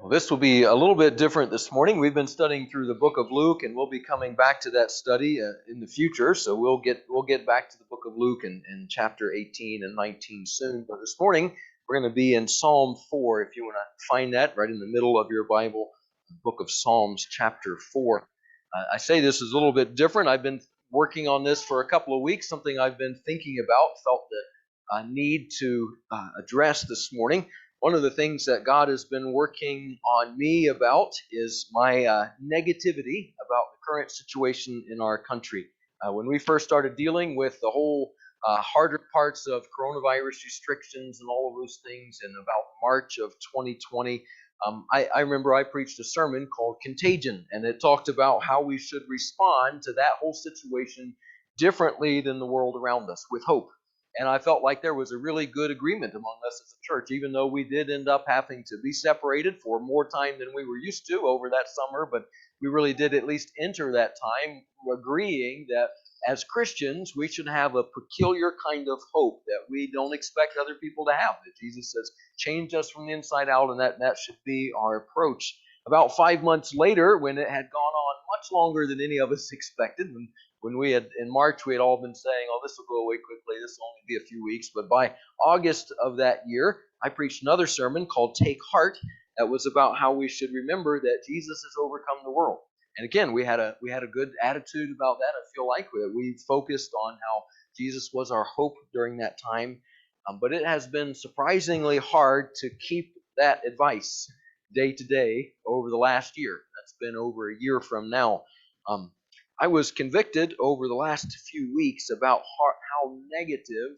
Well, this will be a little bit different this morning. We've been studying through the book of Luke, and we'll be coming back to that study in the future. So we'll get back to the book of Luke in chapter 18 and 19 soon. But this morning we're going to be in Psalm 4. If you want to find that right in the middle of your Bible, the book of Psalms, chapter 4. I say this is a little bit different. I've been working on this for a couple of weeks. Something I've been thinking about, felt that I need to address this morning. One of the things that God has been working on me about is my negativity about the current situation in our country. When we first started dealing with the whole harder parts of coronavirus restrictions and all of those things in about March of 2020, I remember I preached a sermon called Contagion, and it talked about how we should respond to that whole situation differently than the world around us, with hope. And I felt like there was a really good agreement among us as a church, even though we did end up having to be separated for more time than we were used to over that summer. But we really did at least enter that time agreeing that as Christians, we should have a peculiar kind of hope that we don't expect other people to have. That Jesus says, change us from the inside out, and that should be our approach. About 5 months later, when it had gone on much longer than any of us expected, when we had, in March, we had all been saying, oh, this will go away quickly, this will only be a few weeks. But by August of that year, I preached another sermon called Take Heart that was about how we should remember that Jesus has overcome the world. And again, we had a good attitude about that. I feel like we focused on how Jesus was our hope during that time. But it has been surprisingly hard to keep that advice day to day over the last year. That's been over a year from now. I was convicted over the last few weeks about how negative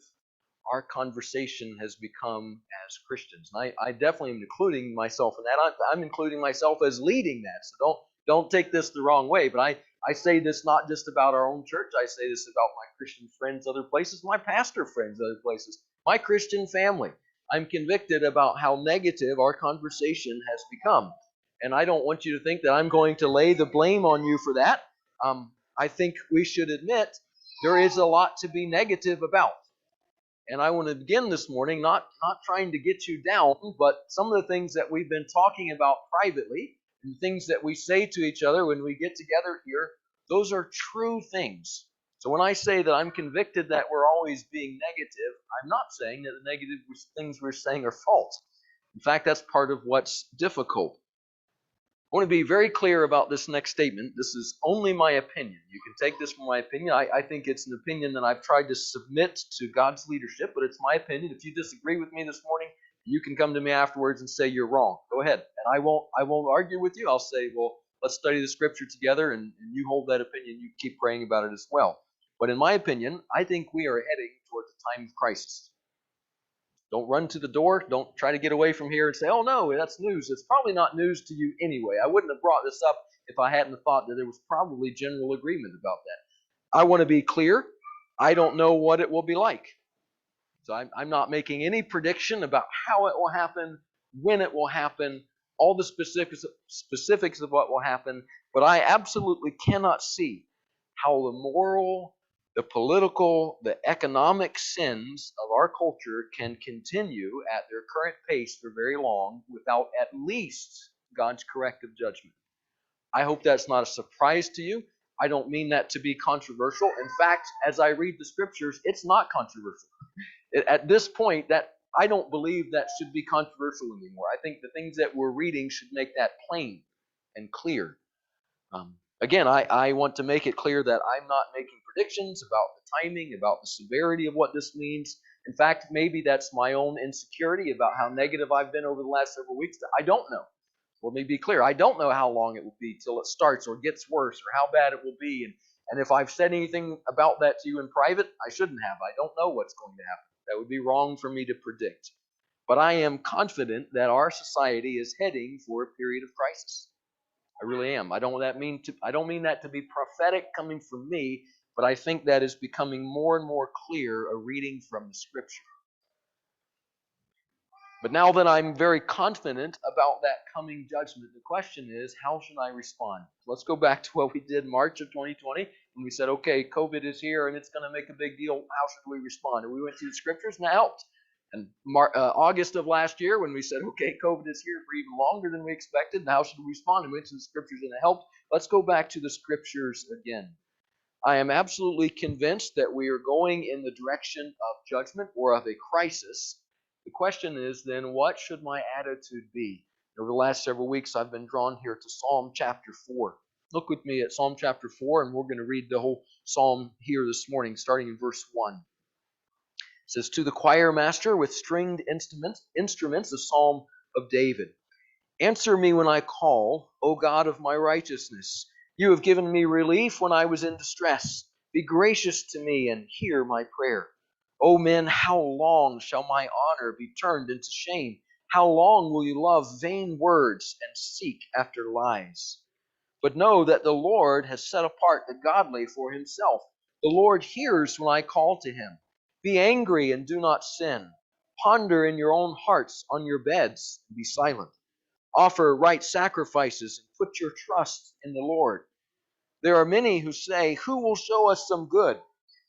our conversation has become as Christians. And I definitely am including myself in that. I'm including myself as leading that. So don't take this the wrong way. But I say this not just about our own church. I say this about my Christian friends other places, my pastor friends other places, my Christian family. I'm convicted about how negative our conversation has become. And I don't want you to think that I'm going to lay the blame on you for that. I think we should admit there is a lot to be negative about. And I want to begin this morning not trying to get you down, but some of the things that we've been talking about privately and things that we say to each other when we get together here, those are true things. So when I say that I'm convicted that we're always being negative, I'm not saying that the negative things we're saying are false. In fact, that's part of what's difficult. I want to be very clear about this next statement. This is only my opinion. You can take this from my opinion. I think it's an opinion that I've tried to submit to God's leadership, but it's my opinion. If you disagree with me this morning, you can come to me afterwards and say you're wrong. Go ahead. And I won't argue with you. I'll say, well, let's study the scripture together, and you hold that opinion. You keep praying about it as well. But in my opinion, I think we are heading towards a time of crisis. Don't run to the door. Don't try to get away from here and say, oh, no, that's news. It's probably not news to you anyway. I wouldn't have brought this up if I hadn't thought that there was probably general agreement about that. I want to be clear. I don't know what it will be like. So I'm not making any prediction about how it will happen, when it will happen, all the specifics of what will happen. But I absolutely cannot see how the moral, the political, the economic sins of our culture can continue at their current pace for very long without at least God's corrective judgment. I hope that's not a surprise to you. I don't mean that to be controversial. In fact, as I read the scriptures, it's not controversial. At this point, that I don't believe that should be controversial anymore. I think the things that we're reading should make that plain and clear. Again, I want to make it clear that I'm not making predictions about the timing, about the severity of what this means. In fact, maybe that's my own insecurity about how negative I've been over the last several weeks. I don't know. Let me be clear. I don't know how long it will be till it starts or gets worse or how bad it will be. And if I've said anything about that to you in private, I shouldn't have. I don't know what's going to happen. That would be wrong for me to predict. But I am confident that our society is heading for a period of crisis. I really am. I don't mean that to be prophetic coming from me, but I think that is becoming more and more clear a reading from the scripture. But now that I'm very confident about that coming judgment, the question is, how should I respond? Let's go back to what we did in March of 2020 when we said, okay, COVID is here and it's going to make a big deal. How should we respond? And we went through the scriptures and it helped. And August of last year, when we said, okay, COVID is here for even longer than we expected, and how should we respond? And we went to the scriptures and it helped. Let's go back to the scriptures again. I am absolutely convinced that we are going in the direction of judgment or of a crisis. The question is then, what should my attitude be? Over the last several weeks, I've been drawn here to Psalm chapter 4. Look with me at Psalm chapter 4, and we're going to read the whole psalm here this morning, starting in verse 1. It says, "To the choir master with stringed instruments, a psalm of David. Answer me when I call, O God of my righteousness. You have given me relief when I was in distress. Be gracious to me and hear my prayer. O men, how long shall my honor be turned into shame? How long will you love vain words and seek after lies? But know that the Lord has set apart the godly for himself. The Lord hears when I call to him. Be angry and do not sin. Ponder in your own hearts on your beds and be silent. Offer right sacrifices and put your trust in the Lord. There are many who say, who will show us some good?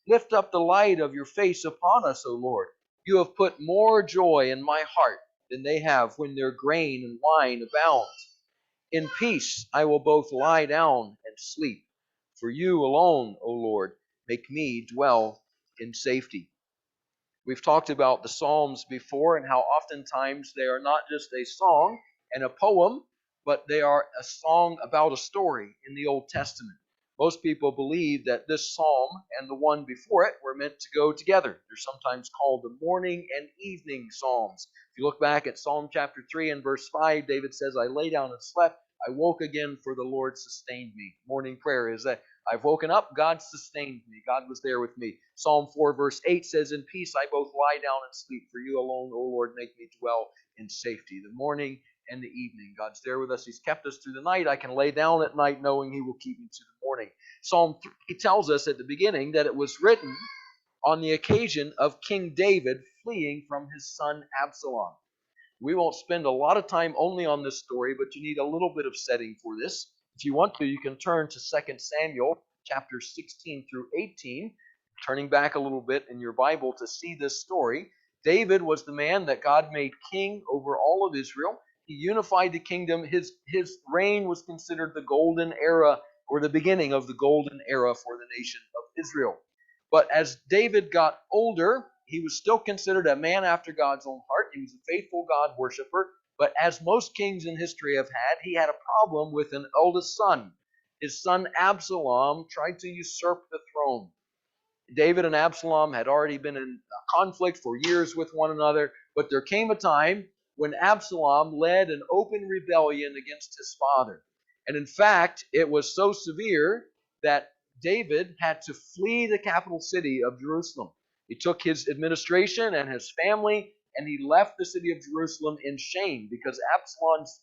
Lift up the light of your face upon us, O Lord. You have put more joy in my heart than they have when their grain and wine abound. In peace I will both lie down and sleep. For you alone, O Lord, make me dwell in safety." We've talked about the Psalms before and how oftentimes they are not just a song and a poem, but they are a song about a story in the Old Testament. Most people believe that this psalm and the one before it were meant to go together. They're sometimes called the morning and evening psalms. If you look back at Psalm chapter 3 and verse 5, David says, I lay down and slept. I woke again, for the Lord sustained me. Morning prayer is that I've woken up, God sustained me. God was there with me. Psalm 4 verse 8 says, in peace I both lie down and sleep. For you alone, O Lord, make me dwell in safety. The morning and the evening, God's there with us. He's kept us through the night. I can lay down at night knowing He will keep me to the morning. Psalm 3 tells us at the beginning that it was written on the occasion of King David fleeing from his son Absalom. We won't spend a lot of time only on this story, but you need a little bit of setting for this. If you want to, you can turn to 2 Samuel chapters 16 through 18, turning back a little bit in your Bible to see this story. David was the man that God made king over all of Israel. He unified the kingdom. His reign was considered the golden era, or the beginning of the golden era for the nation of Israel. But as David got older, he was still considered a man after God's own heart. He was a faithful God worshiper. But as most kings in history have had, he had a problem with an eldest son. His son Absalom tried to usurp the throne. David and Absalom had already been in conflict for years with one another, but there came a time when Absalom led an open rebellion against his father. And in fact, it was so severe that David had to flee the capital city of Jerusalem. He took his administration and his family, and he left the city of Jerusalem in shame because Absalom's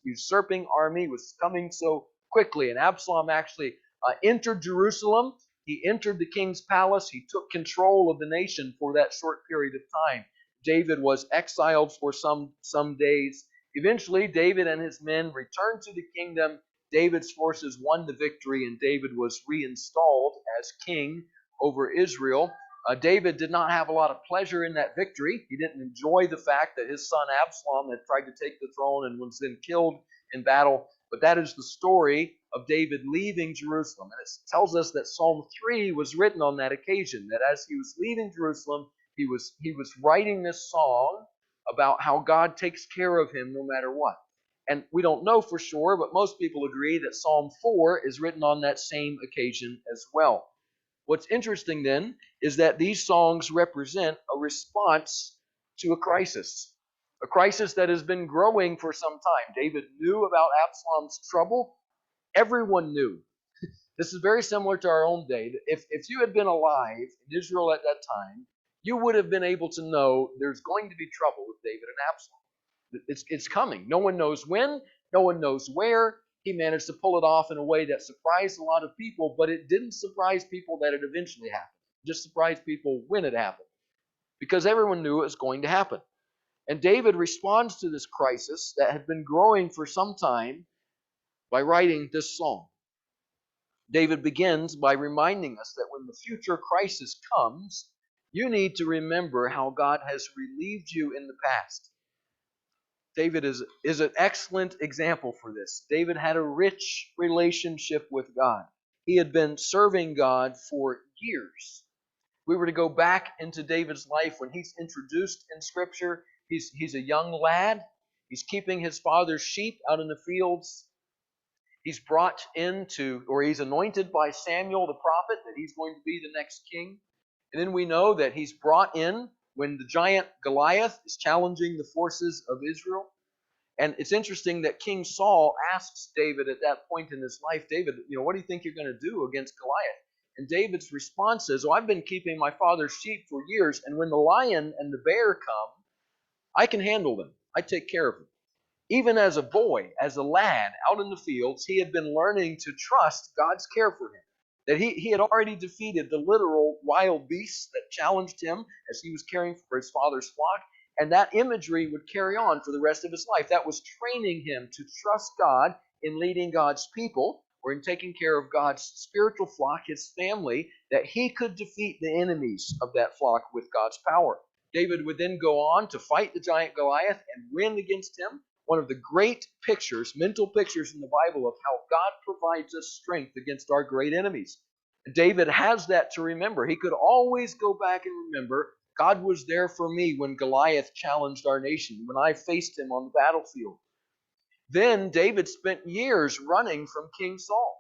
usurping army was coming so quickly. And Absalom actually entered Jerusalem. He entered the king's palace. He took control of the nation for that short period of time. David was exiled for some days. Eventually, David and his men returned to the kingdom. David's forces won the victory, and David was reinstalled as king over Israel. David did not have a lot of pleasure in that victory. He didn't enjoy the fact that his son Absalom had tried to take the throne and was then killed in battle. But that is the story of David leaving Jerusalem. And it tells us that Psalm 3 was written on that occasion, that as he was leaving Jerusalem, he was writing this song about how God takes care of him no matter what. And we don't know for sure, but most people agree that Psalm 4 is written on that same occasion as well. What's interesting then is that these songs represent a response to a crisis that has been growing for some time. David knew about Absalom's trouble. Everyone knew. This is very similar to our own day. If you had been alive in Israel at that time, you would have been able to know there's going to be trouble with David and Absalom. It's coming. No one knows when. No one knows where. He managed to pull it off in a way that surprised a lot of people, but it didn't surprise people that it eventually happened. It just surprised people when it happened, because everyone knew it was going to happen. And David responds to this crisis that had been growing for some time by writing this song. David begins by reminding us that when the future crisis comes, You need to remember how God has relieved you in the past. David is an excellent example for this. David had a rich relationship with God. He had been serving God for years. We were to go back into David's life when he's introduced in Scripture. He's a young lad. He's keeping his father's sheep out in the fields. He's brought into, or he's anointed by Samuel the prophet that he's going to be the next king. And then we know that he's brought in when the giant Goliath is challenging the forces of Israel. And it's interesting that King Saul asks David at that point in his life, David, what do you think you're going to do against Goliath? And David's response is, I've been keeping my father's sheep for years, and when the lion and the bear come, I can handle them. I take care of them. Even as a boy, as a lad out in the fields, he had been learning to trust God's care for him. That he had already defeated the literal wild beasts that challenged him as he was caring for his father's flock. And that imagery would carry on for the rest of his life. That was training him to trust God in leading God's people, or in taking care of God's spiritual flock, his family, that he could defeat the enemies of that flock with God's power. David would then go on to fight the giant Goliath and win against him. One of the great pictures, mental pictures in the Bible of how God provides us strength against our great enemies. David has that to remember. He could always go back and remember, God was there for me when Goliath challenged our nation, when I faced him on the battlefield. Then David spent years running from King Saul.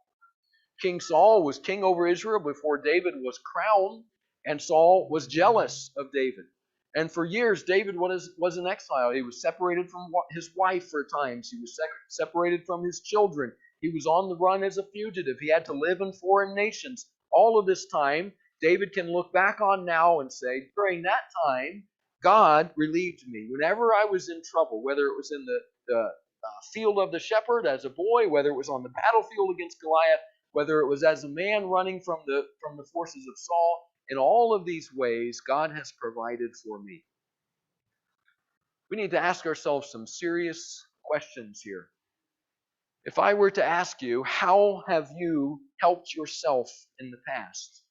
King Saul was king over Israel before David was crowned, and Saul was jealous of David. And for years, David was in exile. He was separated from his wife for times. He was separated from his children. He was on the run as a fugitive. He had to live in foreign nations. All of this time, David can look back on now and say, during that time, God relieved me. Whenever I was in trouble, whether it was in the field of the shepherd as a boy, whether it was on the battlefield against Goliath, whether it was as a man running from the forces of Saul, in all of these ways, God has provided for me. We need to ask ourselves some serious questions here. If I were to ask you, how have you helped yourself in the past?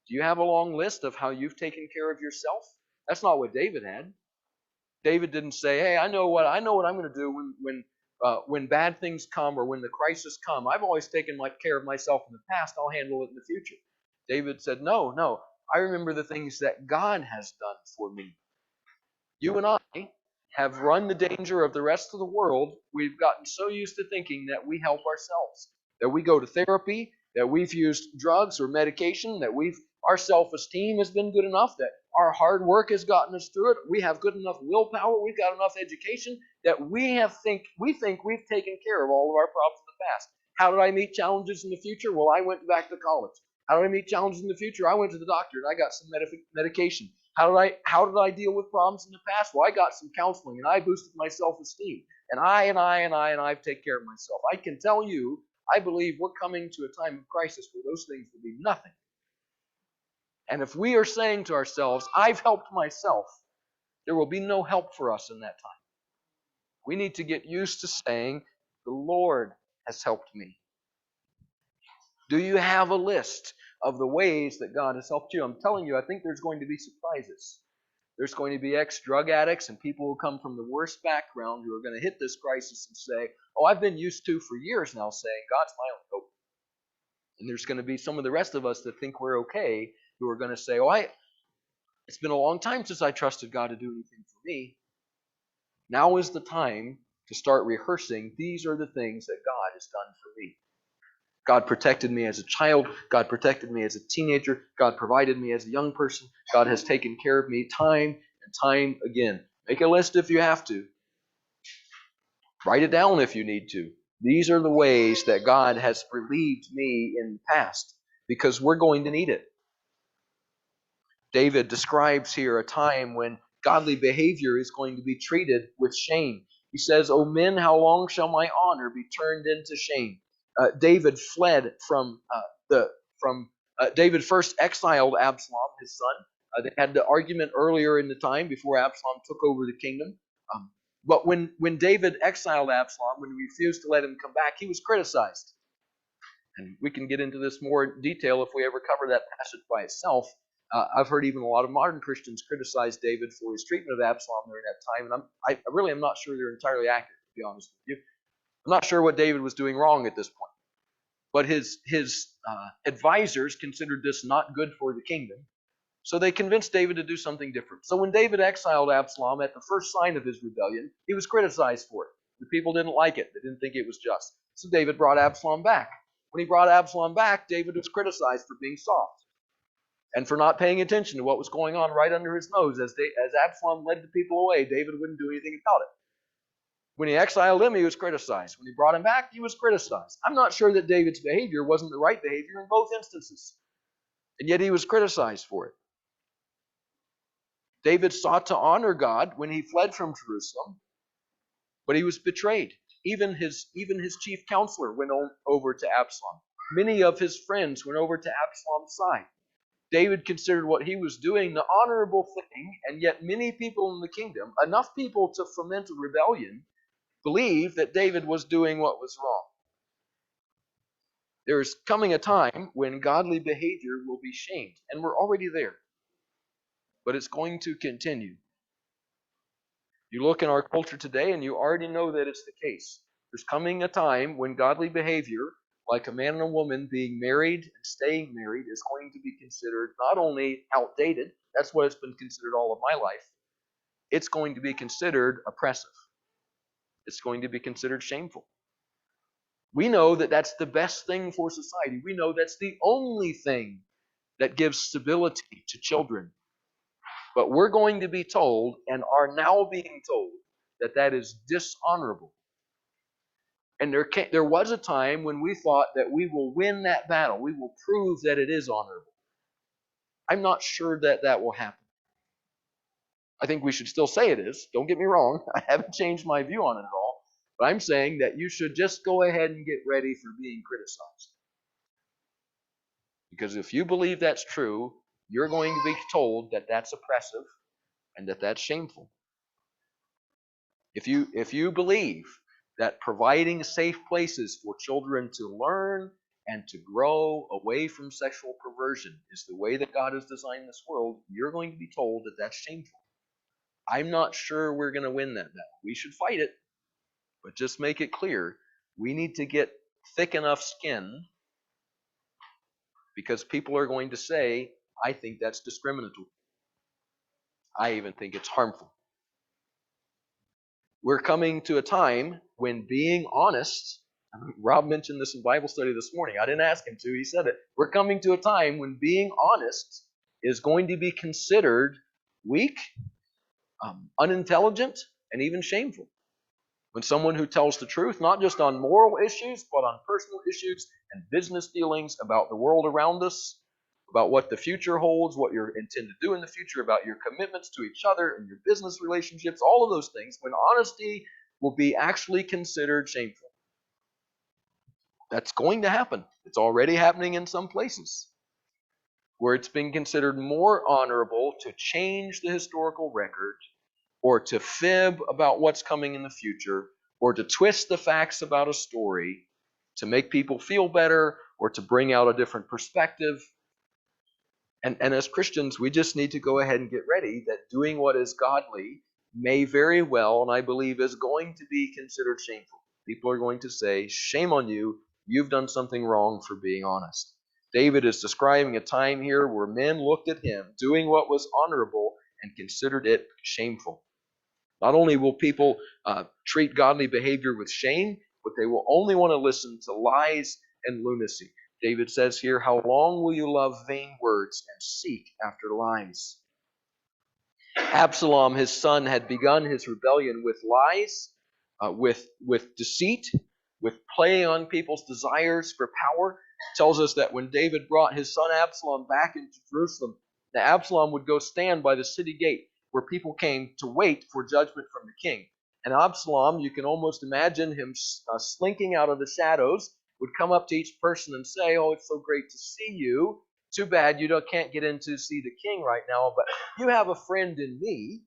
Do you have a long list of how you've taken care of yourself? That's not what David had. David didn't say, "Hey, I know what I'm going to do when bad things come or when the crisis come. I've always taken care of myself in the past. I'll handle it in the future." David said, "No. I remember the things that God has done for me." You and I have run the danger of the rest of the world. We've gotten so used to thinking that we help ourselves, that we go to therapy, that we've used drugs or medication, that our self-esteem has been good enough, that our hard work has gotten us through it. We have good enough willpower. We've got enough education that we think we've taken care of all of our problems in the past. How did I meet challenges in the future? Well, I went back to college. How did I meet challenges in the future? I went to the doctor and I got some medication. How did I deal with problems in the past? Well, I got some counseling and I boosted my self-esteem. And I've taken care of myself. I can tell you, I believe we're coming to a time of crisis where those things will be nothing. And if we are saying to ourselves, I've helped myself, there will be no help for us in that time. We need to get used to saying, the Lord has helped me. Do you have a list of the ways that God has helped you? I'm telling you, I think there's going to be surprises. There's going to be ex-drug addicts and people who come from the worst background who are going to hit this crisis and say, "Oh, I've been used to for years now saying, God's my only hope." And there's going to be some of the rest of us that think we're okay who are going to say, "Oh, it's been a long time since I trusted God to do anything for me." Now is the time to start rehearsing, these are the things that God has done for me. God protected me as a child. God protected me as a teenager. God provided me as a young person. God has taken care of me time and time again. Make a list if you have to. Write it down if you need to. These are the ways that God has relieved me in the past, because we're going to need it. David describes here a time when godly behavior is going to be treated with shame. He says, "O men, how long shall my honor be turned into shame?" David fled David first exiled Absalom, his son. They had the argument earlier in the time before Absalom took over the kingdom. But when David exiled Absalom, when he refused to let him come back, he was criticized. And we can get into this more in detail if we ever cover that passage by itself. I've heard even a lot of modern Christians criticize David for his treatment of Absalom during that time, and I really am not sure they're entirely accurate, to be honest with you. I'm not sure what David was doing wrong at this point. But his advisors considered this not good for the kingdom, so they convinced David to do something different. So when David exiled Absalom at the first sign of his rebellion, he was criticized for it. The people didn't like it. They didn't think it was just. So David brought Absalom back. When he brought Absalom back, David was criticized for being soft and for not paying attention to what was going on right under his nose. As Absalom led the people away, David wouldn't do anything about it. When he exiled him, he was criticized. When he brought him back, he was criticized. I'm not sure that David's behavior wasn't the right behavior in both instances, and yet he was criticized for it. David sought to honor God when he fled from Jerusalem, but he was betrayed. Even his chief counselor went over to Absalom. Many of his friends went over to Absalom's side. David considered what he was doing the honorable thing, and yet many people in the kingdom, enough people to foment a rebellion, believed that David was doing what was wrong. There is coming a time when godly behavior will be shamed, and we're already there. But it's going to continue. You look in our culture today, and you already know that it's the case. There's coming a time when godly behavior, like a man and a woman being married and staying married, is going to be considered not only outdated, that's what it's been considered all of my life, it's going to be considered oppressive. It's going to be considered shameful. We know that that's the best thing for society. We know that's the only thing that gives stability to children. But we're going to be told, and are now being told, that that is dishonorable. And there was a time when we thought that we will win that battle. We will prove that it is honorable. I'm not sure that that will happen. I think we should still say it is. Don't get me wrong. I haven't changed my view on it at all. But I'm saying that you should just go ahead and get ready for being criticized. Because if you believe that's true, you're going to be told that that's oppressive and that that's shameful. If you believe that providing safe places for children to learn and to grow away from sexual perversion is the way that God has designed this world, you're going to be told that that's shameful. I'm not sure we're going to win that battle. We should fight it, but just make it clear, we need to get thick enough skin, because people are going to say, I think that's discriminatory. I even think it's harmful. We're coming to a time when being honest, Rob mentioned this in Bible study this morning. I didn't ask him to, he said it. We're coming to a time when being honest is going to be considered weak, unintelligent, and even shameful. When someone who tells the truth, not just on moral issues, but on personal issues and business dealings about the world around us, about what the future holds, what you intend to do in the future, about your commitments to each other and your business relationships, all of those things, when honesty will be actually considered shameful. That's going to happen. It's already happening in some places, where it's been considered more honorable to change the historical record, or to fib about what's coming in the future, or to twist the facts about a story to make people feel better, or to bring out a different perspective. And as Christians, we just need to go ahead and get ready that doing what is godly may very well, and I believe is going to be considered shameful. People are going to say, shame on you, you've done something wrong for being honest. David is describing a time here where men looked at him doing what was honorable and considered it shameful. Not only will people treat godly behavior with shame, but they will only want to listen to lies and lunacy. David says here, how long will you love vain words and seek after lies? Absalom, his son, had begun his rebellion with lies, with deceit, with playing on people's desires for power. It tells us that when David brought his son Absalom back into Jerusalem, that Absalom would go stand by the city gate where people came to wait for judgment from the king. And Absalom, you can almost imagine him slinking out of the shadows, would come up to each person and say, oh, it's so great to see you. Too bad you can't get in to see the king right now, but you have a friend in me.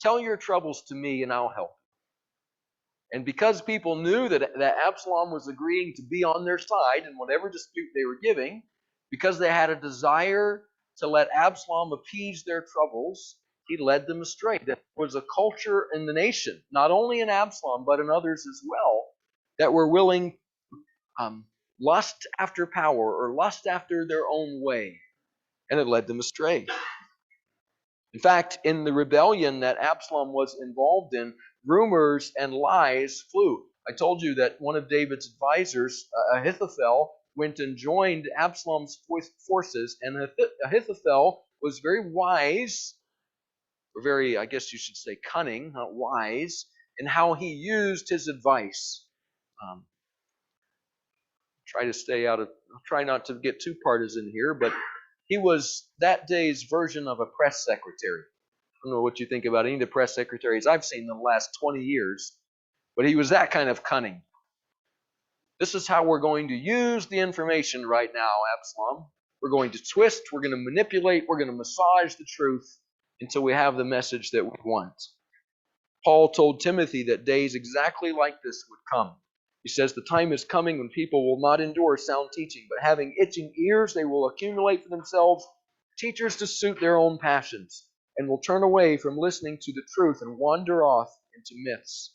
Tell your troubles to me and I'll help you. And because people knew that Absalom was agreeing to be on their side in whatever dispute they were giving, because they had a desire to let Absalom appease their troubles, he led them astray. There was a culture in the nation, not only in Absalom, but in others as well, that were willing lust after power or lust after their own way, and it led them astray. In fact, in the rebellion that Absalom was involved in, rumors and lies flew. I told you that one of David's advisors, Ahithophel, went and joined Absalom's forces, and Ahithophel was very wise, or very, I guess you should say, cunning, not wise, in how he used his advice. Um, try not to get too partisan here, but he was that day's version of a press secretary. I don't know what you think about any of the press secretaries I've seen in the last 20 years, but he was that kind of cunning. This is how we're going to use the information right now, Absalom. We're going to twist, we're going to manipulate, we're going to massage the truth until we have the message that we want. Paul told Timothy that days exactly like this would come. He says, the time is coming when people will not endure sound teaching, but having itching ears, they will accumulate for themselves teachers to suit their own passions, and will turn away from listening to the truth and wander off into myths.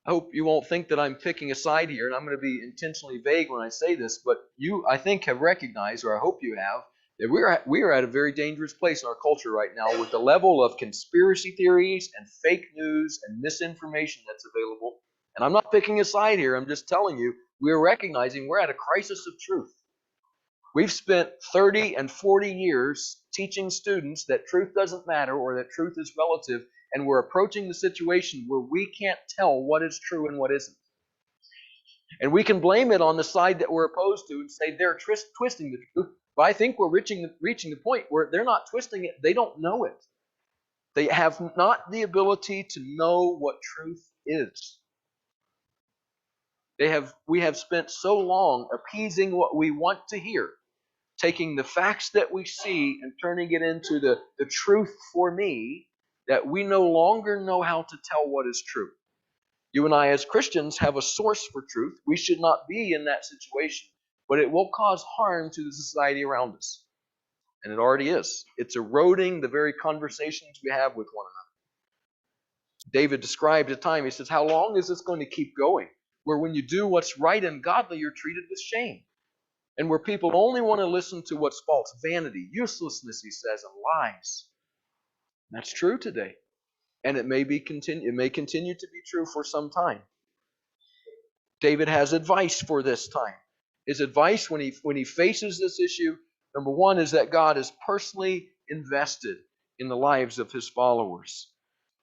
I hope you won't think that I'm picking a side here, and I'm going to be intentionally vague when I say this, but you, I think, have recognized, or I hope you have, that we are at a very dangerous place in our culture right now with the level of conspiracy theories and fake news and misinformation that's available. And I'm not picking a side here. I'm just telling you, we're recognizing we're at a crisis of truth. We've spent 30 and 40 years teaching students that truth doesn't matter or that truth is relative, and we're approaching the situation where we can't tell what is true and what isn't. And we can blame it on the side that we're opposed to and say they're twisting the truth. But I think we're reaching the point where they're not twisting it, they don't know it. They have not the ability to know what truth is. We have spent so long appeasing what we want to hear, taking the facts that we see and turning it into the truth for me, that we no longer know how to tell what is true. You and I as Christians have a source for truth. We should not be in that situation, but it will cause harm to the society around us. And it already is. It's eroding the very conversations we have with one another. David described a time, he says, how long is this going to keep going? Where when you do what's right and godly, you're treated with shame. And where people only want to listen to what's false, vanity, uselessness, he says, and lies. That's true today. And it may continue to be true for some time. David has advice for this time. His advice when he faces this issue, number one, is that God is personally invested in the lives of his followers.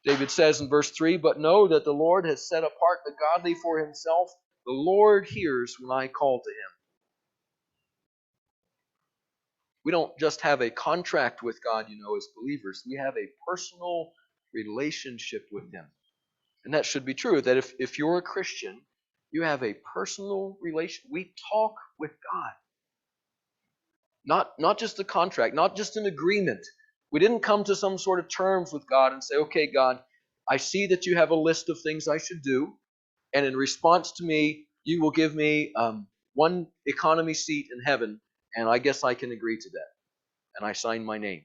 David says in verse 3, but know that the Lord has set apart the godly for himself. The Lord hears when I call to him. We don't just have a contract with God, as believers. We have a personal relationship with him. And that should be true, that if you're a Christian, you have a personal relation. We talk with God. Not just a contract, not just an agreement. We didn't come to some sort of terms with God and say, okay, God, I see that you have a list of things I should do, and in response to me, you will give me one economy seat in heaven, and I guess I can agree to that. And I sign my name.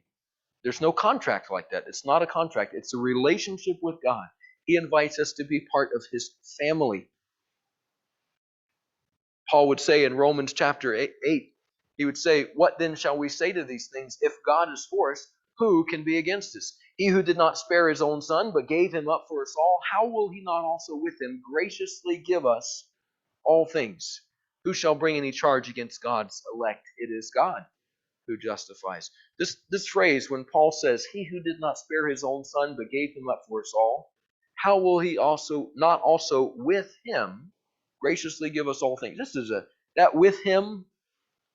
There's no contract like that. It's not a contract. It's a relationship with God. He invites us to be part of his family. Paul would say in Romans chapter 8, he would say, what then shall we say to these things? If God is for us, who can be against us? He who did not spare his own son, but gave him up for us all, how will he not also with him graciously give us all things? Who shall bring any charge against God's elect? It is God who justifies. This phrase, when Paul says, he who did not spare his own son, but gave him up for us all, how will he not also with him graciously give us all things? That with him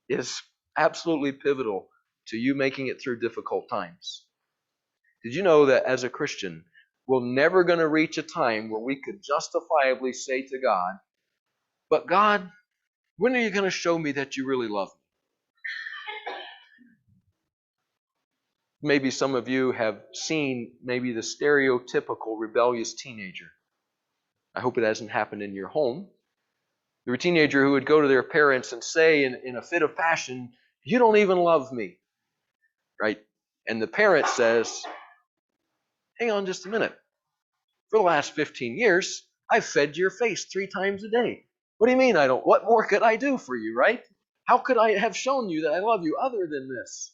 is absolutely pivotal to you making it through difficult times. Did you know that as a Christian, we're never going to reach a time where we could justifiably say to God, but God, when are you going to show me that you really love me? Maybe some of you have seen maybe the stereotypical rebellious teenager. I hope it hasn't happened in your home. The teenager who would go to their parents and say in a fit of passion, You don't even love me, right? And the parent says, hang on just a minute. For the last 15 years, I've fed your face 3 times a day. What do you mean I don't? What more could I do for you, right? How could I have shown you that I love you other than this?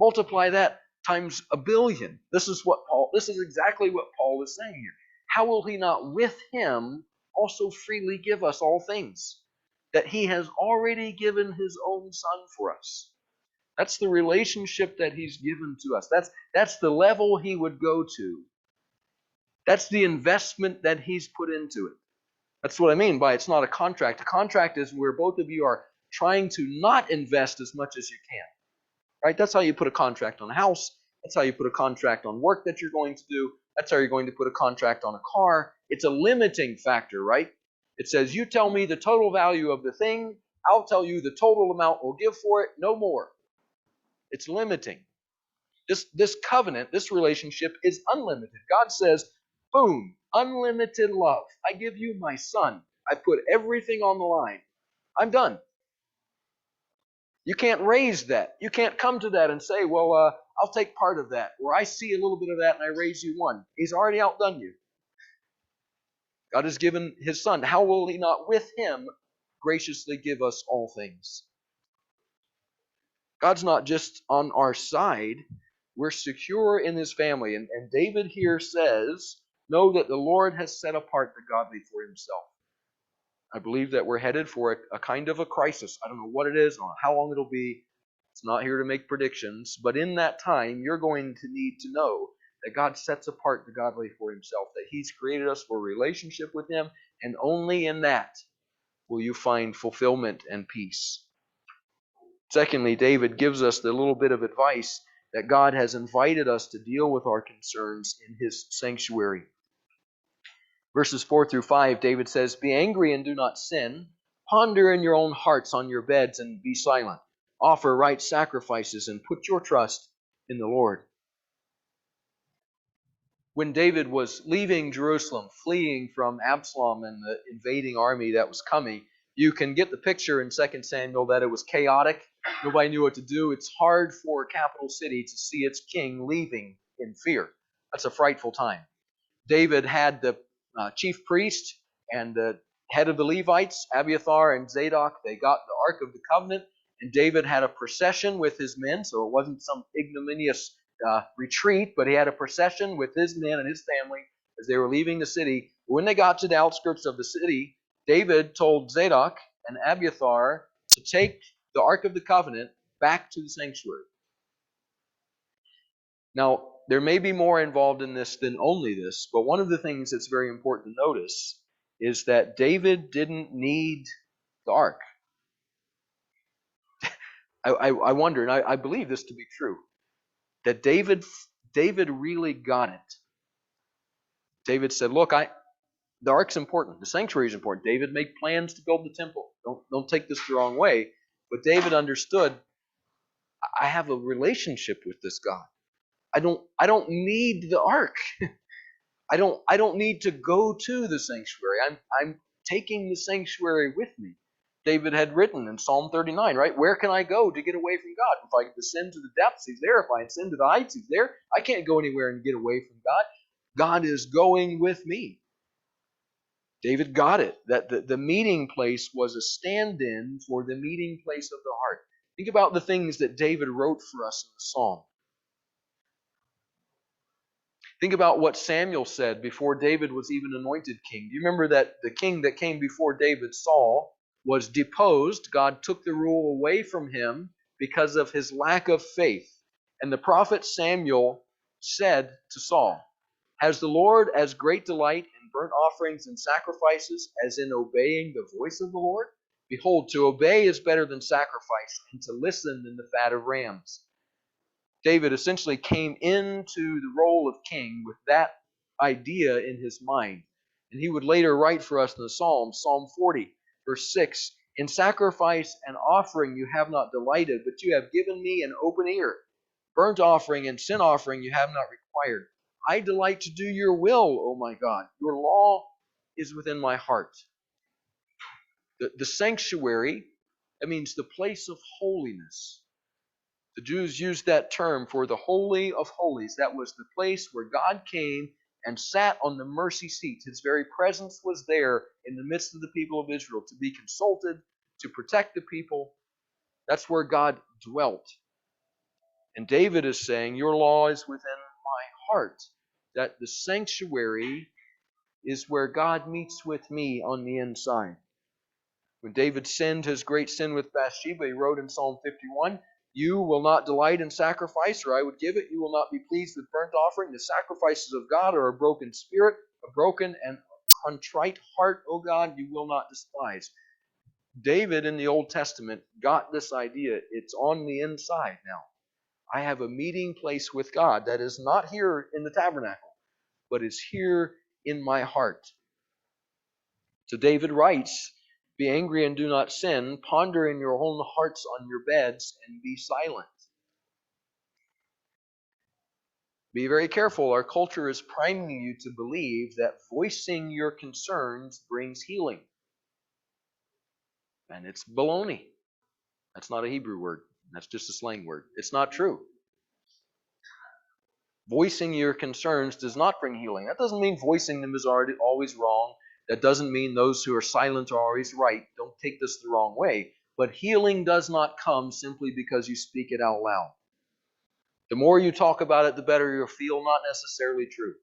Multiply that times a billion. This is exactly what Paul is saying here. How will he not with him also freely give us all things? That he has already given his own son for us. That's the relationship that he's given to us. That's the level he would go to. That's the investment that he's put into it. That's what I mean by it's not a contract. A contract is where both of you are trying to not invest as much as you can. Right? That's how you put a contract on a house. That's how you put a contract on work that you're going to do. That's how you're going to put a contract on a car. It's a limiting factor, right? It says, you tell me the total value of the thing, I'll tell you the total amount we'll give for it, no more. It's limiting. This covenant, this relationship is unlimited. God says, boom, unlimited love. I give you my son. I put everything on the line. I'm done. You can't raise that. You can't come to that and say, well, I'll take part of that, or I see a little bit of that and I raise you one. He's already outdone you. God has given his son. How will he not with him graciously give us all things? God's not just on our side. We're secure in his family. And David here says, know that the Lord has set apart the godly for himself. I believe that we're headed for a kind of a crisis. I don't know what it is, I don't know how long it'll be. It's not here to make predictions. But in that time, you're going to need to know that God sets apart the godly for himself, that he's created us for a relationship with him, and only in that will you find fulfillment and peace. Secondly, David gives us the little bit of advice that God has invited us to deal with our concerns in his sanctuary. Verses 4 through 5, David says, be angry and do not sin. Ponder in your own hearts on your beds and be silent. Offer right sacrifices and put your trust in the Lord. When David was leaving Jerusalem, fleeing from Absalom and the invading army that was coming, you can get the picture in 2 Samuel that it was chaotic. Nobody knew what to do. It's hard for a capital city to see its king leaving in fear. That's a frightful time. David had the chief priest and the head of the Levites, Abiathar and Zadok. They got the Ark of the Covenant, and David had a procession with his men, so it wasn't some ignominious retreat, but he had a procession with his men and his family as they were leaving the city. When they got to the outskirts of the city, David told Zadok and Abiathar to take the Ark of the Covenant back to the sanctuary. Now, there may be more involved in this than only this, but one of the things that's very important to notice is that David didn't need the ark. I wonder, and I believe this to be true, that David really got it. David said, look, the ark's important. The sanctuary is important. David made plans to build the temple. Don't take this the wrong way. But David understood, I have a relationship with this God. I don't need the ark. I don't need to go to the sanctuary. I'm taking the sanctuary with me. David had written in Psalm 39, right? Where can I go to get away from God? If I descend to the depths, he's there. If I ascend to the heights, he's there. I can't go anywhere and get away from God. God is going with me. David got it, that the meeting place was a stand-in for the meeting place of the heart. Think about the things that David wrote for us in the Psalm. Think about what Samuel said before David was even anointed king. Do you remember that the king that came before David, Saul, was deposed? God took the rule away from him because of his lack of faith. And the prophet Samuel said to Saul, has the Lord as great delight in burnt offerings and sacrifices as in obeying the voice of the Lord? Behold, to obey is better than sacrifice, and to listen than the fat of rams. David essentially came into the role of king with that idea in his mind. And he would later write for us in the Psalms, Psalm 40, verse 6, in sacrifice and offering you have not delighted, but you have given me an open ear. Burnt offering and sin offering you have not required. I delight to do your will, O my God. Your law is within my heart. The sanctuary That means the place of holiness. The Jews used that term for the Holy of Holies. That was the place where God came and sat on the mercy seat. His very presence was there in the midst of the people of Israel to be consulted, to protect the people. That's where God dwelt. And David is saying, your law is within my heart. That the sanctuary is where God meets with me on the inside. When David sinned his great sin with Bathsheba, he wrote in Psalm 51, you will not delight in sacrifice, or I would give it. You will not be pleased with burnt offering. The sacrifices of God are a broken spirit, a broken and contrite heart, O God, you will not despise. David in the Old Testament got this idea. It's on the inside now. I have a meeting place with God that is not here in the tabernacle, but is here in my heart. So David writes, be angry and do not sin. Ponder in your own hearts on your beds and be silent. Be very careful. Our culture is priming you to believe that voicing your concerns brings healing. And it's baloney. That's not a Hebrew word. That's just a slang word. It's not true. Voicing your concerns does not bring healing. That doesn't mean voicing them is always wrong. That doesn't mean those who are silent are always right. Don't take this the wrong way. But healing does not come simply because you speak it out loud. The more you talk about it, the better you'll feel. Not necessarily true.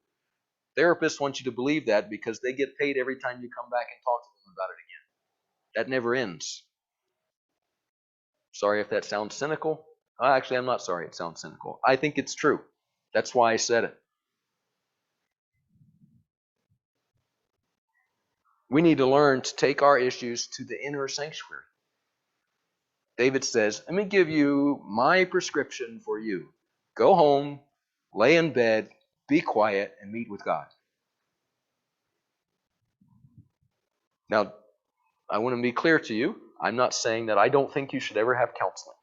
Therapists want you to believe that because they get paid every time you come back and talk to them about it again. That never ends. Sorry if that sounds cynical. Actually, I'm not sorry it sounds cynical. I think it's true. That's why I said it. We need to learn to take our issues to the inner sanctuary. David says, let me give you my prescription for you. Go home, lay in bed, be quiet, and meet with God. Now, I want to be clear to you. I'm not saying that I don't think you should ever have counseling.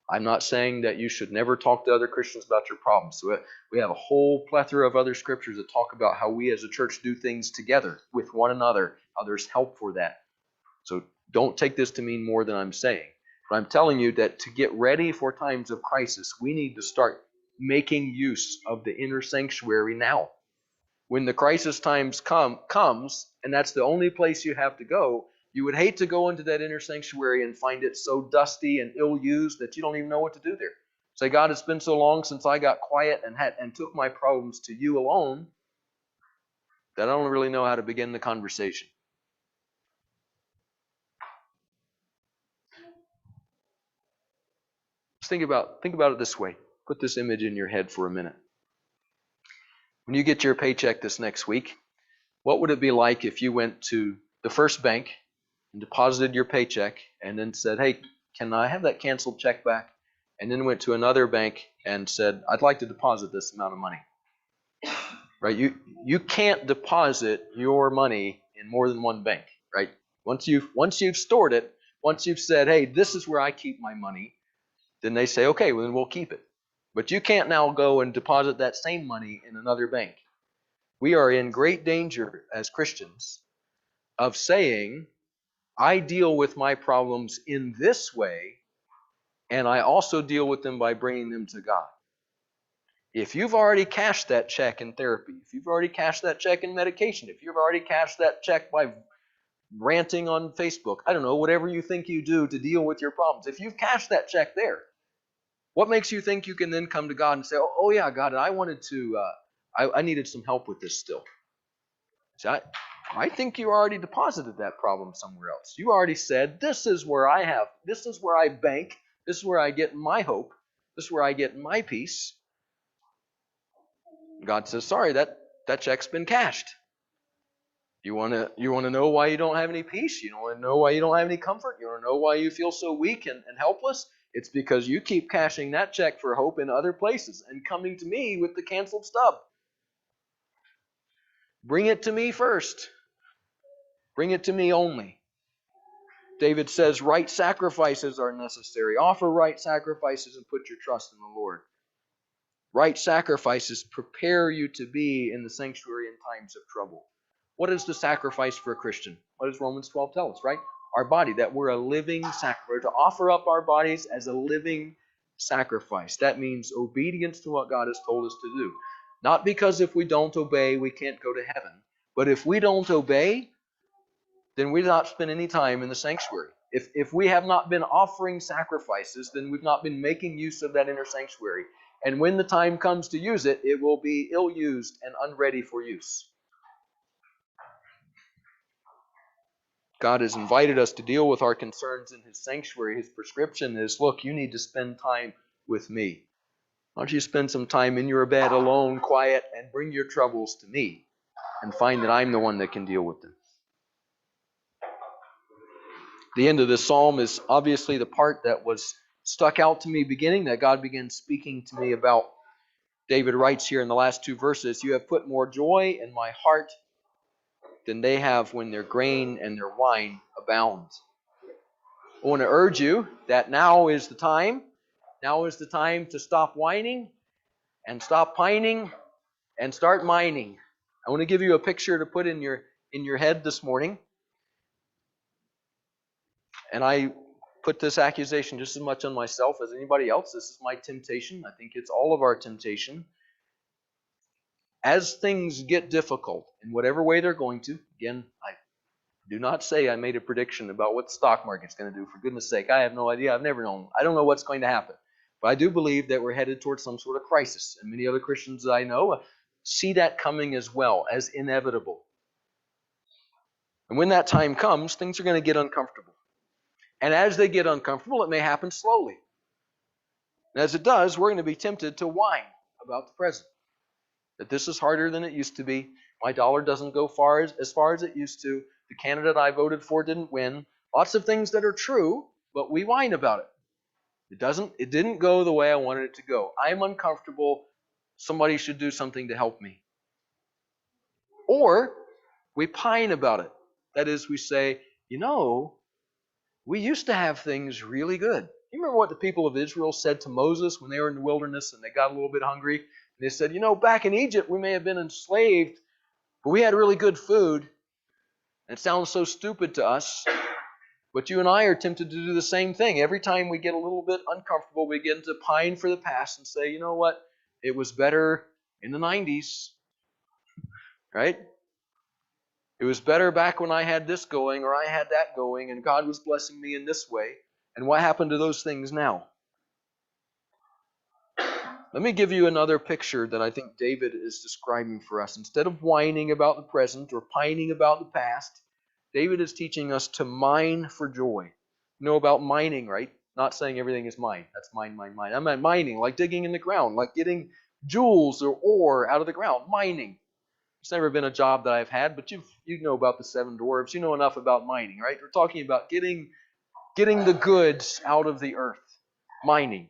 I'm not saying that you should never talk to other Christians about your problems. So we have a whole plethora of other scriptures that talk about how we as a church do things together with one another, how there's help for that. So don't take this to mean more than I'm saying. But I'm telling you that to get ready for times of crisis, we need to start making use of the inner sanctuary now. When the crisis times comes, and that's the only place you have to go, you would hate to go into that inner sanctuary and find it so dusty and ill-used that you don't even know what to do there. Say, God, it's been so long since I got quiet and took my problems to you alone that I don't really know how to begin the conversation. Just think about it this way. Put this image in your head for a minute. When you get your paycheck this next week, what would it be like if you went to the first bank and deposited your paycheck and then said, hey, can I have that canceled check back? And then went to another bank and said, I'd like to deposit this amount of money. Right? You can't deposit your money in more than one bank, right? Once you've stored it, once you've said, hey, this is where I keep my money, then they say, okay, well, then we'll keep it. But you can't now go and deposit that same money in another bank. We are in great danger as Christians of saying, I deal with my problems in this way, and I also deal with them by bringing them to God. If you've already cashed that check in therapy, if you've already cashed that check in medication, if you've already cashed that check by ranting on Facebook, I don't know, whatever you think you do to deal with your problems, if you've cashed that check there, what makes you think you can then come to God and say, oh yeah, God, I wanted to, I needed some help with this still. So I think you already deposited that problem somewhere else. You already said, this is where I bank, this is where I get my hope, this is where I get my peace. God says, sorry, that check's been cashed. You want to know why you don't have any peace? You want to know why you don't have any comfort? You want to know why you feel so weak and helpless? It's because you keep cashing that check for hope in other places and coming to me with the canceled stub. Bring it to me first. Bring it to me only. David says right sacrifices are necessary. Offer right sacrifices and put your trust in the Lord. Right sacrifices prepare you to be in the sanctuary in times of trouble. What is the sacrifice for a Christian? What does Romans 12 tell us, right? our body, that we're a living sacrifice, to offer up our bodies as a living sacrifice. That means obedience to what God has told us to do. Not because if we don't obey, we can't go to heaven, but if we don't obey, then we do not spend any time in the sanctuary. If we have not been offering sacrifices, then we've not been making use of that inner sanctuary. And when the time comes to use it, it will be ill-used and unready for use. God has invited us to deal with our concerns in His sanctuary. His prescription is, look, you need to spend time with me. Why don't you spend some time in your bed alone, quiet, and bring your troubles to me and find that I'm the one that can deal with them. The end of this psalm is obviously the part that was stuck out to me beginning, that God began speaking to me about. David writes here in the last two verses, you have put more joy in my heart than they have when their grain and their wine abound. I want to urge you that now is the time. Now is the time to stop whining and stop pining and start mining. I want to give you a picture to put in your head this morning. And I put this accusation just as much on myself as anybody else. This is my temptation. I think it's all of our temptation. As things get difficult, in whatever way they're going to, again, I do not say I made a prediction about what the stock market's going to do. For goodness sake, I have no idea. I've never known. I don't know what's going to happen. But I do believe that we're headed towards some sort of crisis. And many other Christians that I know see that coming as well, as inevitable. And when that time comes, things are going to get uncomfortable. And as they get uncomfortable, it may happen slowly. And as it does, we're going to be tempted to whine about the present. That this is harder than it used to be. My dollar doesn't go as far as it used to. The candidate I voted for didn't win. Lots of things that are true, but we whine about it. It didn't go the way I wanted it to go. I'm uncomfortable. Somebody should do something to help me. Or we pine about it. That is, we say, we used to have things really good. You remember what the people of Israel said to Moses when they were in the wilderness and they got a little bit hungry? And they said, back in Egypt we may have been enslaved, but we had really good food. And it sounds so stupid to us, but you and I are tempted to do the same thing. Every time we get a little bit uncomfortable, we begin to pine for the past and say, you know what? It was better in the 90s, right? It was better back when I had this going or I had that going and God was blessing me in this way. And what happened to those things now? Let me give you another picture that I think David is describing for us. Instead of whining about the present or pining about the past, David is teaching us to mine for joy. You know about mining, right? Not saying everything is mine. That's mine, mine, mine. I meant mining, like digging in the ground, like getting jewels or ore out of the ground. Mining. It's never been a job that I've had, but you know about the seven dwarves. You know enough about mining, right? We're talking about getting the goods out of the earth. Mining.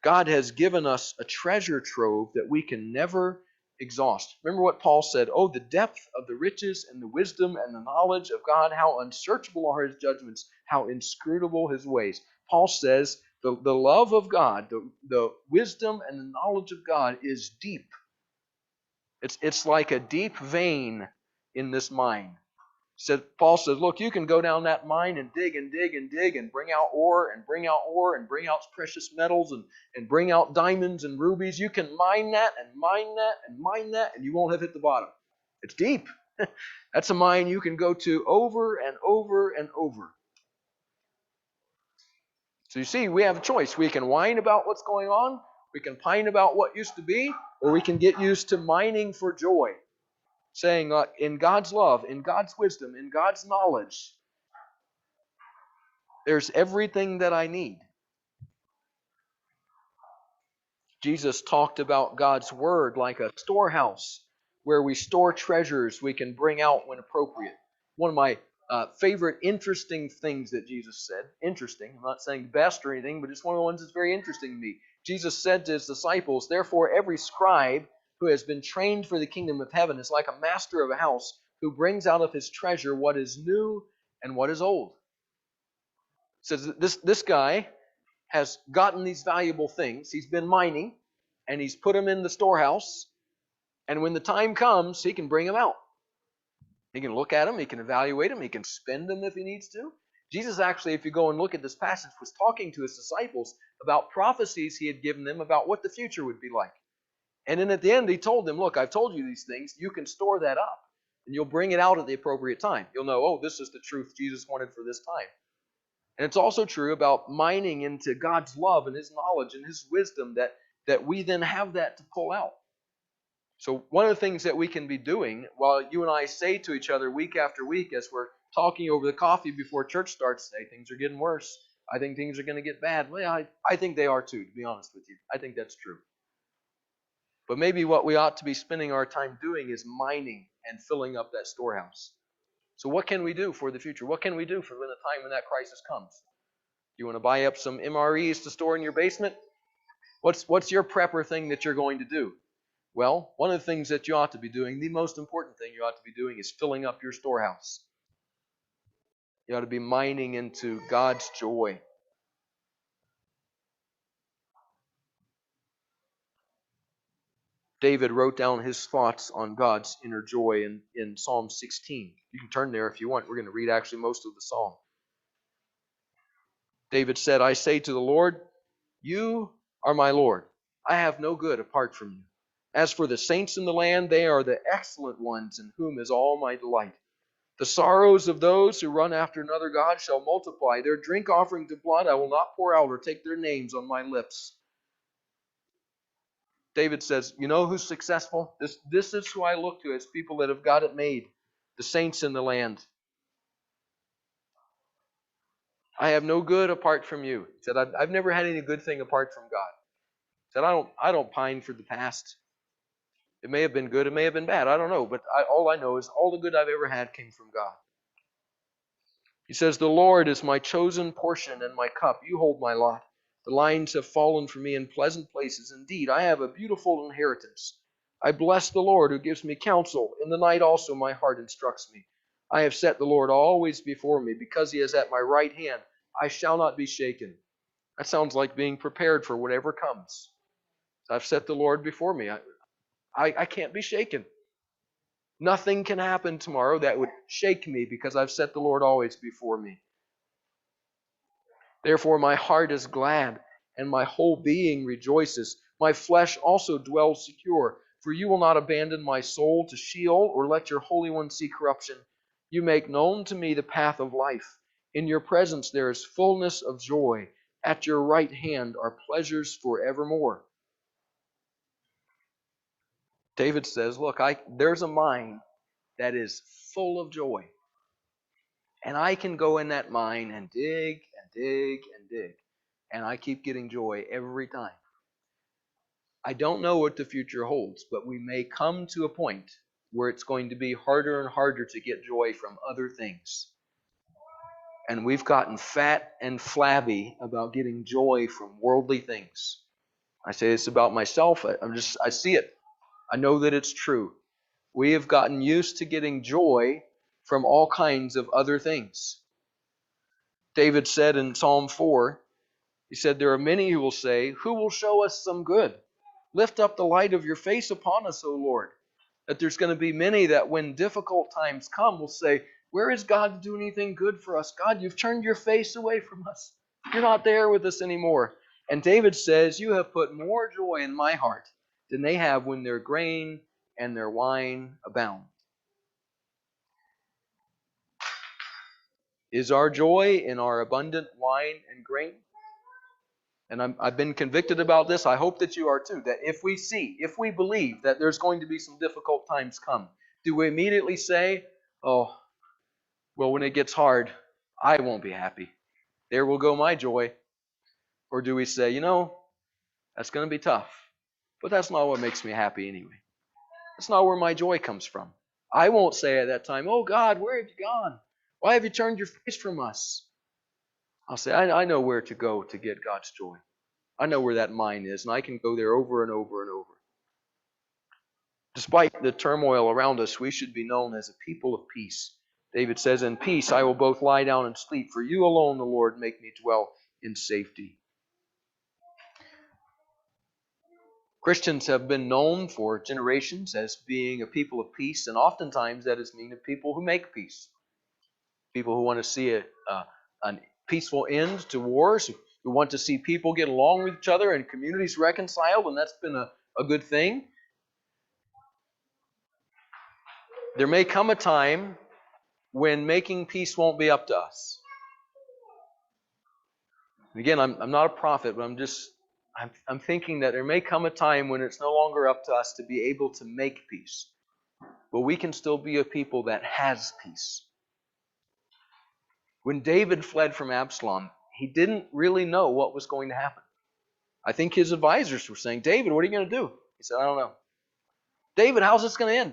God has given us a treasure trove that we can never exhaust. Remember what Paul said, oh, the depth of the riches and the wisdom and the knowledge of God, how unsearchable are His judgments, how inscrutable His ways. Paul says the love of God, the wisdom and the knowledge of God is deep. It's like a deep vein in this mine. Paul says, look, you can go down that mine and dig and dig and dig and bring out ore and bring out ore and bring out precious metals and bring out diamonds and rubies. You can mine that and mine that and mine that and you won't have hit the bottom. It's deep. That's a mine you can go to over and over and over. So you see, we have a choice. We can whine about what's going on, we can pine about what used to be, or we can get used to mining for joy. Saying, in God's love, in God's wisdom, in God's knowledge, there's everything that I need. Jesus talked about God's Word like a storehouse where we store treasures we can bring out when appropriate. One of my favorite interesting things that Jesus said, interesting, I'm not saying best or anything, but it's one of the ones that's very interesting to me. Jesus said to His disciples, therefore every scribe who has been trained for the kingdom of heaven is like a master of a house who brings out of his treasure what is new and what is old. It says this guy has gotten these valuable things. He's been mining, and he's put them in the storehouse. And when the time comes, he can bring them out. He can look at them, he can evaluate them, he can spend them if he needs to. Jesus actually, if you go and look at this passage, was talking to his disciples about prophecies he had given them about what the future would be like. And then at the end, he told them, look, I've told you these things. You can store that up, and you'll bring it out at the appropriate time. You'll know, oh, this is the truth Jesus wanted for this time. And it's also true about mining into God's love and his knowledge and his wisdom that we then have that to pull out. So one of the things that we can be doing while you and I say to each other week after week as we're talking over the coffee before church starts, say things are getting worse. I think things are going to get bad. Well, I think they are too, to be honest with you. I think that's true. But maybe what we ought to be spending our time doing is mining and filling up that storehouse. So what can we do for the future? What can we do for the time when that crisis comes? You want to buy up some MREs to store in your basement? What's your prepper thing that you're going to do? Well, one of the things that you ought to be doing, the most important thing you ought to be doing, is filling up your storehouse. You ought to be mining into God's joy. David wrote down his thoughts on God's inner joy in Psalm 16. You can turn there if you want. We're going to read actually most of the psalm. David said, I say to the Lord, you are my Lord. I have no good apart from you. As for the saints in the land, they are the excellent ones in whom is all my delight. The sorrows of those who run after another God shall multiply. Their drink offering to blood I will not pour out or take their names on my lips. David says, you know who's successful? This is who I look to as people that have got it made. The saints in the land. I have no good apart from you. He said, I've never had any good thing apart from God. He said, I don't pine for the past. It may have been good, it may have been bad, I don't know. But all I know is all the good I've ever had came from God. He says, the Lord is my chosen portion and my cup. You hold my lot. The lines have fallen for me in pleasant places. Indeed, I have a beautiful inheritance. I bless the Lord who gives me counsel. In the night also my heart instructs me. I have set the Lord always before me. Because he is at my right hand, I shall not be shaken. That sounds like being prepared for whatever comes. I've set the Lord before me. I can't be shaken. Nothing can happen tomorrow that would shake me because I've set the Lord always before me. Therefore my heart is glad, and my whole being rejoices. My flesh also dwells secure, for you will not abandon my soul to Sheol, or let your Holy One see corruption. You make known to me the path of life. In your presence there is fullness of joy. At your right hand are pleasures forevermore. David says, look, there's a mine that is full of joy. And I can go in that mine and dig and dig and dig. And I keep getting joy every time. I don't know what the future holds, but we may come to a point where it's going to be harder and harder to get joy from other things. And we've gotten fat and flabby about getting joy from worldly things. I say this about myself. I see it. I know that it's true. We have gotten used to getting joy from all kinds of other things. David said in Psalm 4, he said, there are many who will say, who will show us some good? Lift up the light of your face upon us, O Lord. That there's going to be many that when difficult times come will say, where is God to do anything good for us? God, you've turned your face away from us. You're not there with us anymore. And David says, you have put more joy in my heart than they have when their grain and their wine abound. Is our joy in our abundant wine and grain? And I've been convicted about this. I hope that you are too. That if we believe that there's going to be some difficult times come, do we immediately say, oh, well, when it gets hard, I won't be happy. There will go my joy. Or do we say, that's going to be tough, but that's not what makes me happy anyway. That's not where my joy comes from. I won't say at that time, oh God, where have you gone? Why have you turned your face from us? I'll say, I know where to go to get God's joy. I know where that mine is, and I can go there over and over and over. Despite the turmoil around us, we should be known as a people of peace. David says, in peace I will both lie down and sleep, for you alone, the Lord, make me dwell in safety. Christians have been known for generations as being a people of peace, and oftentimes that is mean of people who make peace. People who want to see a peaceful end to wars, who want to see people get along with each other and communities reconciled, and that's been a good thing. There may come a time when making peace won't be up to us. And again, I'm not a prophet, but I'm thinking that there may come a time when it's no longer up to us to be able to make peace. But we can still be a people that has peace. When David fled from Absalom, he didn't really know what was going to happen. I think his advisors were saying, David, what are you going to do? He said, I don't know. David, how's this going to end?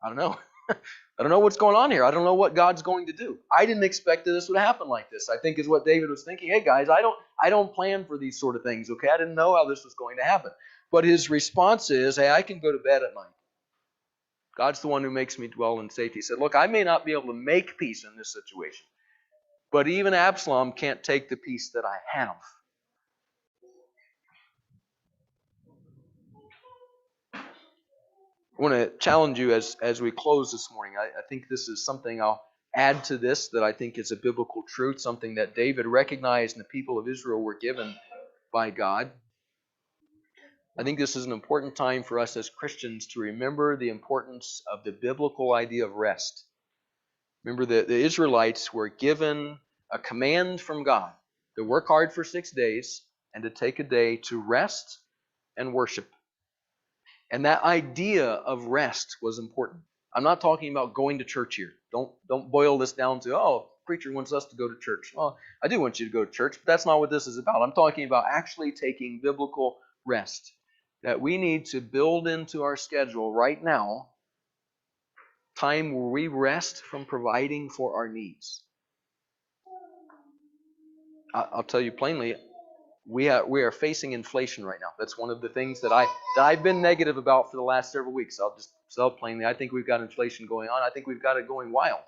I don't know. I don't know what's going on here. I don't know what God's going to do. I didn't expect that this would happen like this. I think is what David was thinking. Hey guys, I don't plan for these sort of things, okay? I didn't know how this was going to happen. But his response is, hey, I can go to bed at night. God's the one who makes me dwell in safety. He said, look, I may not be able to make peace in this situation, but even Absalom can't take the peace that I have. I want to challenge you as we close this morning. I think this is something I'll add to this that I think is a biblical truth, something that David recognized and the people of Israel were given by God. I think this is an important time for us as Christians to remember the importance of the biblical idea of rest. Remember that the Israelites were given a command from God to work hard for 6 days and to take a day to rest and worship. And that idea of rest was important. I'm not talking about going to church here. Don't boil this down to, oh, preacher wants us to go to church. Well, I do want you to go to church, but that's not what this is about. I'm talking about actually taking biblical rest. That we need to build into our schedule right now time where we rest from providing for our needs. I'll tell you plainly, we are facing inflation right now. That's one of the things that I've been negative about for the last several weeks. I'll just tell it plainly. I think we've got inflation going on. I think we've got it going wild.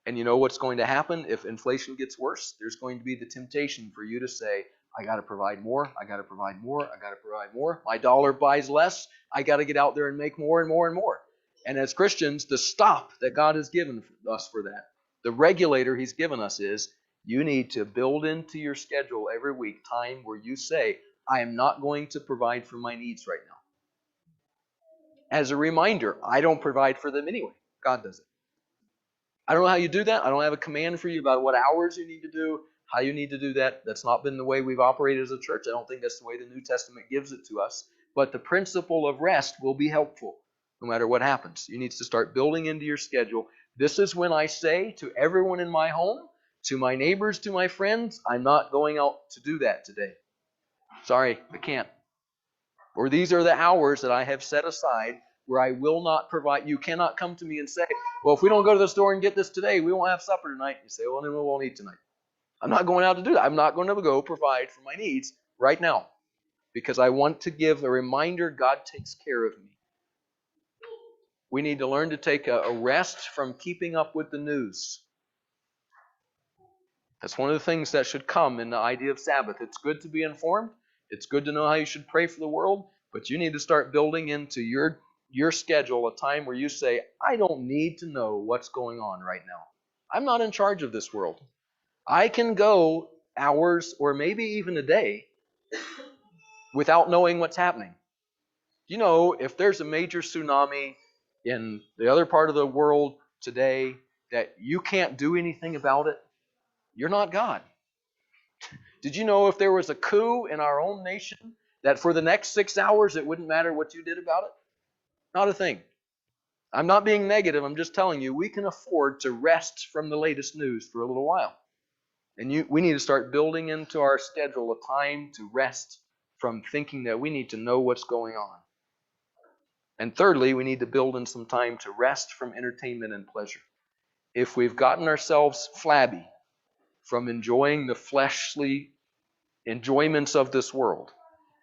And you know what's going to happen if inflation gets worse? There's going to be the temptation for you to say, I got to provide more. I got to provide more. I got to provide more. My dollar buys less. I got to get out there and make more and more and more. And as Christians, the stop that God has given us for that, the regulator He's given us is, you need to build into your schedule every week time where you say, I am not going to provide for my needs right now. As a reminder, I don't provide for them anyway. God does it. I don't know how you do that. I don't have a command for you about what hours you need to do, how you need to do that. That's not been the way we've operated as a church. I don't think that's the way the New Testament gives it to us. But the principle of rest will be helpful no matter what happens. You need to start building into your schedule. This is when I say to everyone in my home, to my neighbors, to my friends, I'm not going out to do that today. Sorry, I can't. Or these are the hours that I have set aside where I will not provide. You cannot come to me and say, well, if we don't go to the store and get this today, we won't have supper tonight. You say, well, then we won't eat tonight. I'm not going out to do that. I'm not going to go provide for my needs right now because I want to give a reminder God takes care of me. We need to learn to take a rest from keeping up with the news. That's one of the things that should come in the idea of Sabbath. It's good to be informed. It's good to know how you should pray for the world, but you need to start building into your schedule a time where you say, I don't need to know what's going on right now. I'm not in charge of this world. I can go hours or maybe even a day without knowing what's happening. You know, if there's a major tsunami in the other part of the world today that you can't do anything about it, you're not God. Did you know if there was a coup in our own nation that for the next 6 hours it wouldn't matter what you did about it? Not a thing. I'm not being negative. I'm just telling you we can afford to rest from the latest news for a little while. And we need to start building into our schedule a time to rest from thinking that we need to know what's going on. And thirdly, we need to build in some time to rest from entertainment and pleasure. If we've gotten ourselves flabby from enjoying the fleshly enjoyments of this world,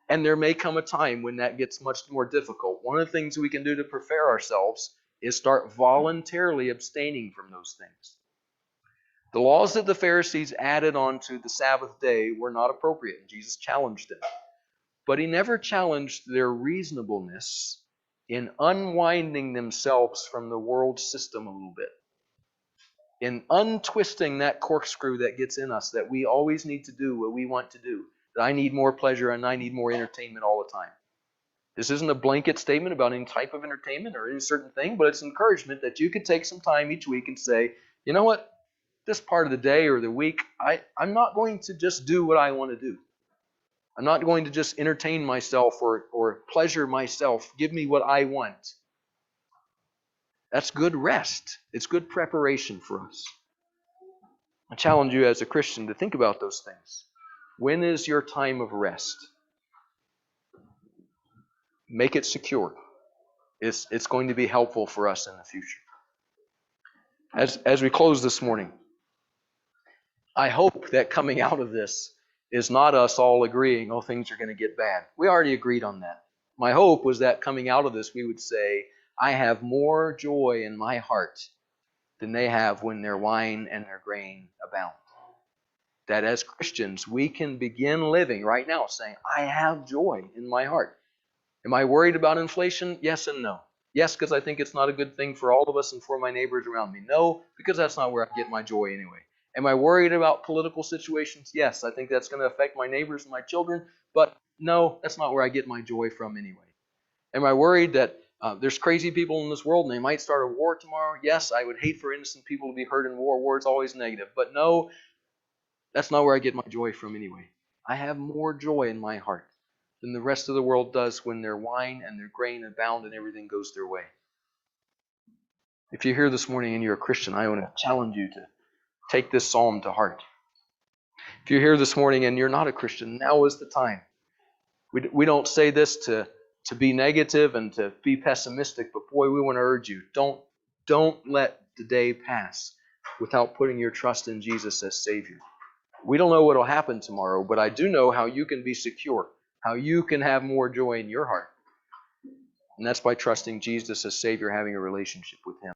and there may come a time when that gets much more difficult, one of the things we can do to prepare ourselves is start voluntarily abstaining from those things. The laws that the Pharisees added onto the Sabbath day were not appropriate, and Jesus challenged them. but he never challenged their reasonableness in unwinding themselves from the world system a little bit, in untwisting that corkscrew that gets in us, that we always need to do what we want to do, that I need more pleasure and I need more entertainment all the time. This isn't a blanket statement about any type of entertainment or any certain thing, but it's encouragement that you could take some time each week and say, you know what, this part of the day or the week, I'm not going to just do what I want to do. I'm not going to just entertain myself or pleasure myself. Give me what I want. That's good rest. It's good preparation for us. I challenge you as a Christian to think about those things. When is your time of rest? Make it secure. It's going to be helpful for us in the future. As we close this morning, I hope that coming out of this is not us all agreeing, oh, things are going to get bad. We already agreed on that. My hope was that coming out of this, we would say, I have more joy in my heart than they have when their wine and their grain abound. That as Christians, we can begin living right now saying, I have joy in my heart. Am I worried about inflation? Yes and no. Yes, because I think it's not a good thing for all of us and for my neighbors around me. No, because that's not where I get my joy anyway. Am I worried about political situations? Yes, I think that's going to affect my neighbors and my children. But no, that's not where I get my joy from anyway. Am I worried that there's crazy people in this world and they might start a war tomorrow? Yes, I would hate for innocent people to be hurt in war. War is always negative. But no, that's not where I get my joy from anyway. I have more joy in my heart than the rest of the world does when their wine and their grain abound and everything goes their way. If you're here this morning and you're a Christian, I want to challenge you to take this psalm to heart. If you're here this morning and you're not a Christian, now is the time. We don't say this to be negative and to be pessimistic, but boy, we want to urge you, don't let the day pass without putting your trust in Jesus as Savior. We don't know what will happen tomorrow, but I do know how you can be secure, how you can have more joy in your heart. And that's by trusting Jesus as Savior, having a relationship with Him.